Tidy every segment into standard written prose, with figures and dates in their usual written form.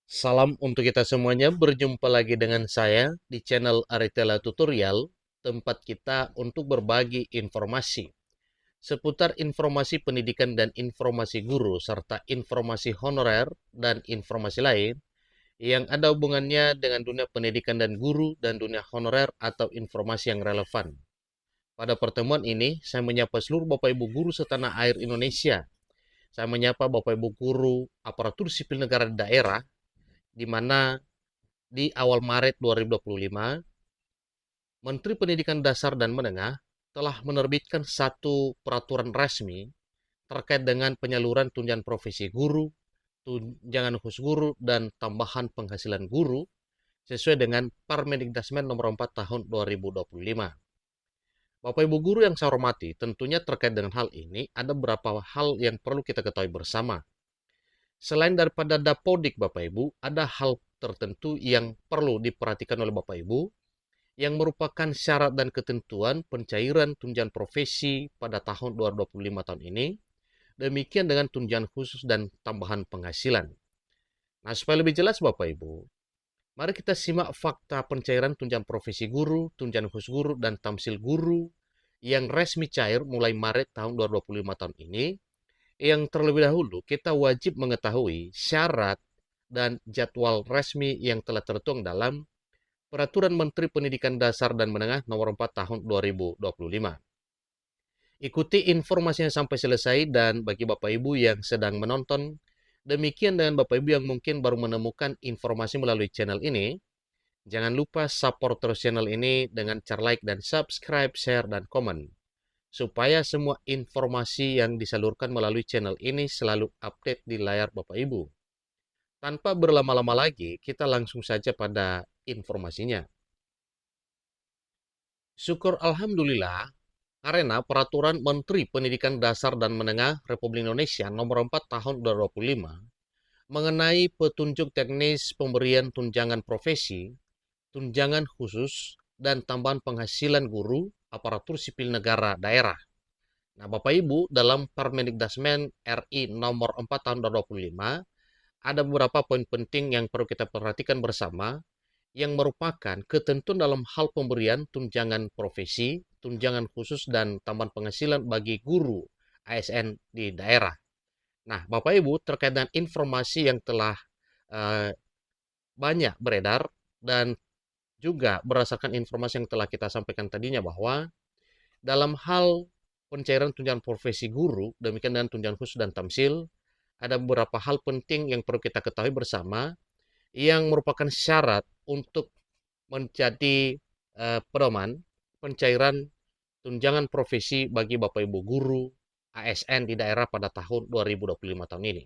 Salam untuk kita semuanya, berjumpa lagi dengan saya di channel Aritela Tutorial, tempat kita untuk berbagi informasi seputar informasi pendidikan dan informasi guru, serta informasi honorer dan informasi lain yang ada hubungannya dengan dunia pendidikan dan guru dan dunia honorer atau informasi yang relevan. Pada pertemuan ini, saya menyapa seluruh Bapak Ibu guru setanah air Indonesia. Saya menyapa Bapak Ibu guru aparatur sipil negara di daerah, di mana di awal Maret 2025, Menteri Pendidikan Dasar dan Menengah telah menerbitkan satu peraturan resmi terkait dengan penyaluran tunjangan profesi guru, tunjangan khusus guru, dan tambahan penghasilan guru sesuai dengan Permendikdasmen nomor 4 tahun 2025. Bapak Ibu guru yang saya hormati, tentunya terkait dengan hal ini ada beberapa hal yang perlu kita ketahui bersama. Selain daripada dapodik Bapak Ibu, ada hal tertentu yang perlu diperhatikan oleh Bapak Ibu yang merupakan syarat dan ketentuan pencairan tunjangan profesi pada tahun 2025 tahun ini. Demikian dengan tunjangan khusus dan tambahan penghasilan. Nah, supaya lebih jelas Bapak Ibu, mari kita simak fakta pencairan tunjangan profesi guru, tunjangan khusus guru, dan tamsil guru yang resmi cair mulai Maret tahun 2025 tahun ini. Yang terlebih dahulu, kita wajib mengetahui syarat dan jadwal resmi yang telah tertuang dalam Peraturan Menteri Pendidikan Dasar dan Menengah Nomor 4 Tahun 2025. Ikuti informasinya sampai selesai, dan bagi Bapak Ibu yang sedang menonton, demikian dengan Bapak Ibu yang mungkin baru menemukan informasi melalui channel ini, jangan lupa support terus channel ini dengan cara like dan subscribe, share, dan komen, supaya semua informasi yang disalurkan melalui channel ini selalu update di layar Bapak Ibu. Tanpa berlama-lama lagi, kita langsung saja pada informasinya. Syukur Alhamdulillah, karena Peraturan Menteri Pendidikan Dasar dan Menengah Republik Indonesia Nomor 4 Tahun 2025 mengenai petunjuk teknis pemberian tunjangan profesi, tunjangan khusus, dan tambahan penghasilan guru aparatur sipil negara daerah. Nah, Bapak Ibu, dalam Permendikdasmen RI Nomor 4 Tahun 2025 ada beberapa poin penting yang perlu kita perhatikan bersama, yang merupakan ketentuan dalam hal pemberian tunjangan profesi, tunjangan khusus, dan tambahan penghasilan bagi guru ASN di daerah. Nah, Bapak Ibu, terkait dengan informasi yang telah uh, banyak beredar dan juga berdasarkan informasi yang telah kita sampaikan tadinya, bahwa dalam hal pencairan tunjangan profesi guru, demikian dengan tunjangan khusus dan tamsil, ada beberapa hal penting yang perlu kita ketahui bersama, yang merupakan syarat untuk menjadi pedoman pencairan tunjangan profesi bagi Bapak Ibu guru ASN di daerah pada tahun 2025 tahun ini.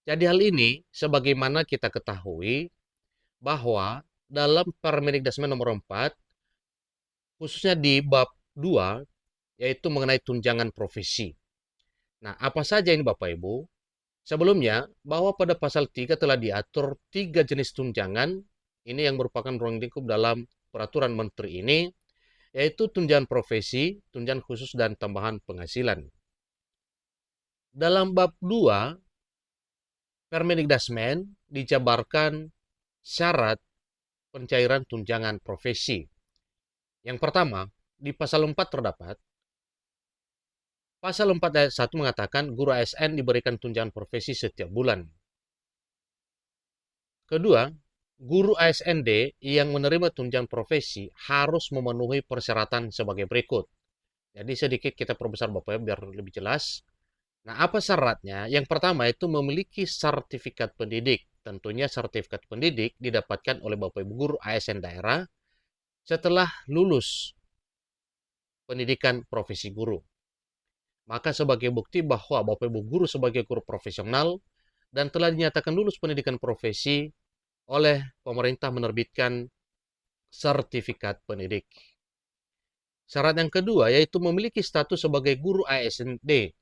Jadi hal ini sebagaimana kita ketahui bahwa dalam Permendikdasmen nomor 4, khususnya di bab 2, yaitu mengenai tunjangan profesi. Nah, apa saja ini Bapak Ibu? Sebelumnya, bahwa pada pasal 3 telah diatur 3 jenis tunjangan, ini yang merupakan ruang lingkup dalam peraturan menteri ini, yaitu tunjangan profesi, tunjangan khusus, dan tambahan penghasilan. Dalam bab 2, Permendikdasmen dijabarkan syarat pencairan tunjangan profesi. Yang pertama, di pasal 4 terdapat, pasal 4 ayat 1 mengatakan guru ASN diberikan tunjangan profesi setiap bulan. Kedua, guru ASND yang menerima tunjangan profesi harus memenuhi persyaratan sebagai berikut. Jadi sedikit kita perbesar Bapak biar lebih jelas. Nah, apa syaratnya? Yang pertama itu memiliki sertifikat pendidik. Tentunya sertifikat pendidik didapatkan oleh Bapak Ibu guru ASN daerah setelah lulus pendidikan profesi guru. Maka sebagai bukti bahwa Bapak Ibu guru sebagai guru profesional dan telah dinyatakan lulus pendidikan profesi oleh pemerintah menerbitkan sertifikat pendidik. Syarat yang kedua yaitu memiliki status sebagai guru ASND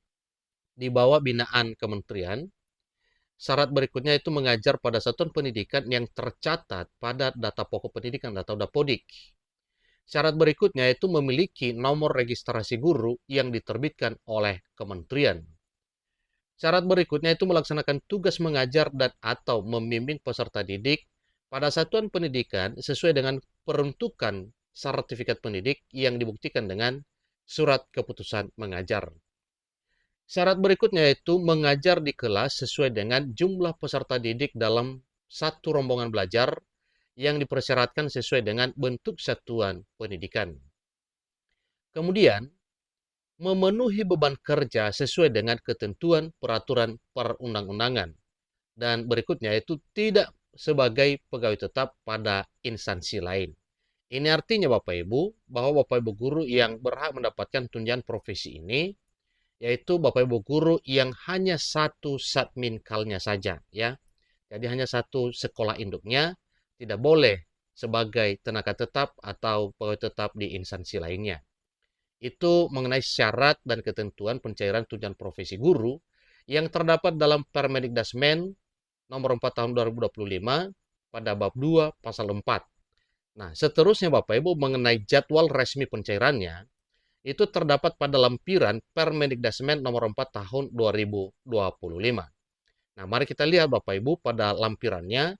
di bawah binaan kementerian. Syarat berikutnya itu mengajar pada satuan pendidikan yang tercatat pada data pokok pendidikan atau dapodik. Syarat berikutnya itu memiliki nomor registrasi guru yang diterbitkan oleh kementerian. Syarat berikutnya itu melaksanakan tugas mengajar dan atau membimbing peserta didik pada satuan pendidikan sesuai dengan peruntukan sertifikat pendidik yang dibuktikan dengan surat keputusan mengajar. Syarat berikutnya yaitu mengajar di kelas sesuai dengan jumlah peserta didik dalam satu rombongan belajar yang dipersyaratkan sesuai dengan bentuk satuan pendidikan. Kemudian, memenuhi beban kerja sesuai dengan ketentuan peraturan perundang-undangan. Dan berikutnya itu tidak sebagai pegawai tetap pada instansi lain. Ini artinya Bapak Ibu, bahwa Bapak Ibu guru yang berhak mendapatkan tunjangan profesi ini, yaitu Bapak Ibu guru yang hanya satu satminkalnya saja, ya. Jadi hanya satu sekolah induknya, tidak boleh sebagai tenaga tetap atau pegawai tetap di instansi lainnya. Itu mengenai syarat dan ketentuan pencairan tunjangan profesi guru yang terdapat dalam Permendikdasmen nomor 4 tahun 2025 pada bab 2 pasal 4. Nah, seterusnya Bapak Ibu mengenai jadwal resmi pencairannya itu terdapat pada lampiran Permendikdasmen nomor 4 tahun 2025. Nah, mari kita lihat Bapak Ibu pada lampirannya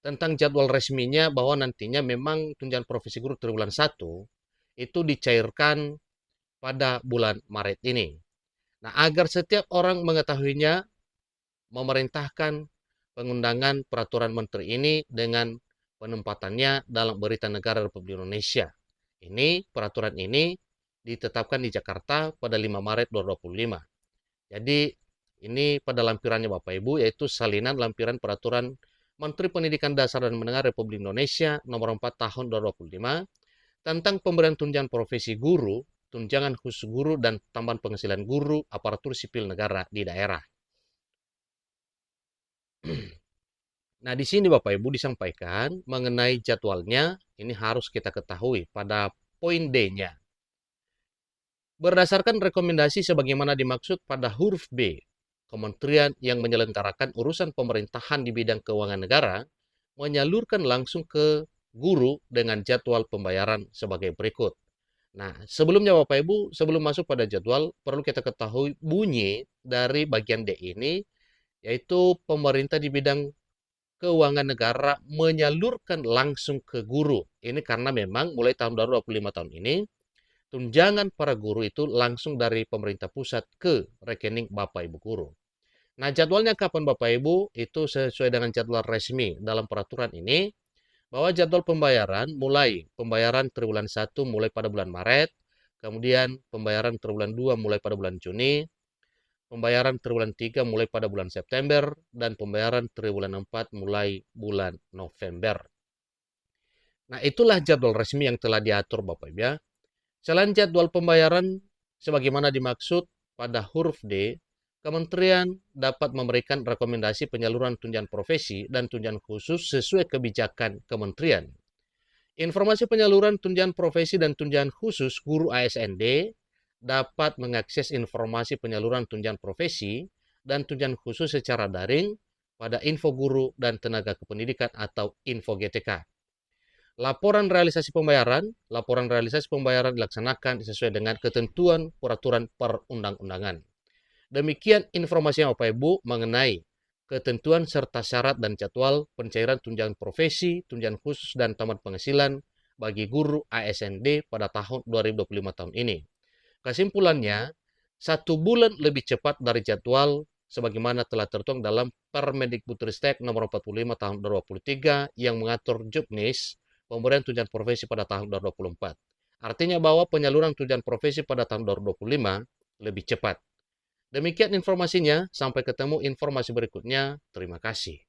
tentang jadwal resminya bahwa nantinya memang tunjangan profesi guru triwulan 1 itu dicairkan pada bulan Maret ini. Nah, agar setiap orang mengetahuinya, memerintahkan pengundangan peraturan menteri ini dengan penempatannya dalam Berita Negara Republik Indonesia. Peraturan ini ditetapkan di Jakarta pada 5 Maret 2025. Jadi, ini pada lampirannya Bapak Ibu, yaitu salinan lampiran peraturan Menteri Pendidikan Dasar dan Menengah Republik Indonesia nomor 4 tahun 2025 tentang pemberian tunjangan profesi guru, tunjangan khusus guru, dan tambahan penghasilan guru aparatur sipil negara di daerah. Nah, di sini Bapak Ibu disampaikan mengenai jadwalnya, ini harus kita ketahui pada poin D-nya. Berdasarkan rekomendasi sebagaimana dimaksud pada huruf B, kementerian yang menyelenggarakan urusan pemerintahan di bidang keuangan negara menyalurkan langsung ke guru dengan jadwal pembayaran sebagai berikut. Nah, sebelumnya Bapak Ibu, sebelum masuk pada jadwal, perlu kita ketahui bunyi dari bagian D ini, yaitu pemerintah di bidang keuangan negara menyalurkan langsung ke guru. Ini karena memang mulai tahun 2025 tahun ini, tunjangan para guru itu langsung dari pemerintah pusat ke rekening Bapak Ibu guru. Nah, jadwalnya kapan Bapak Ibu? Itu sesuai dengan jadwal resmi dalam peraturan ini, bahwa jadwal pembayaran pembayaran triwulan 1 mulai pada bulan Maret, kemudian pembayaran triwulan 2 mulai pada bulan Juni, pembayaran triwulan 3 mulai pada bulan September, dan pembayaran triwulan 4 mulai bulan November. Nah, itulah jadwal resmi yang telah diatur Bapak Ibu ya. Selain jadwal pembayaran sebagaimana dimaksud pada huruf D, Kementerian dapat memberikan rekomendasi penyaluran tunjangan profesi dan tunjangan khusus sesuai kebijakan kementerian. Informasi penyaluran tunjangan profesi dan tunjangan khusus guru ASND dapat mengakses informasi penyaluran tunjangan profesi dan tunjangan khusus secara daring pada Info Guru dan Tenaga Kependidikan atau Info GTK. Laporan realisasi pembayaran dilaksanakan sesuai dengan ketentuan peraturan perundang-undangan. Demikian informasi Bapak Ibu mengenai ketentuan serta syarat dan jadwal pencairan tunjangan profesi, tunjangan khusus, dan tambahan penghasilan bagi guru ASND pada tahun 2025 tahun ini. Kesimpulannya, 1 bulan lebih cepat dari jadwal sebagaimana telah tertuang dalam Permendikbudristek nomor 45 tahun 2023 yang mengatur jobnis pemberian tunjangan profesi pada tahun 2024. Artinya bahwa penyaluran tunjangan profesi pada tahun 2025 lebih cepat. Demikian informasinya, sampai ketemu informasi berikutnya. Terima kasih.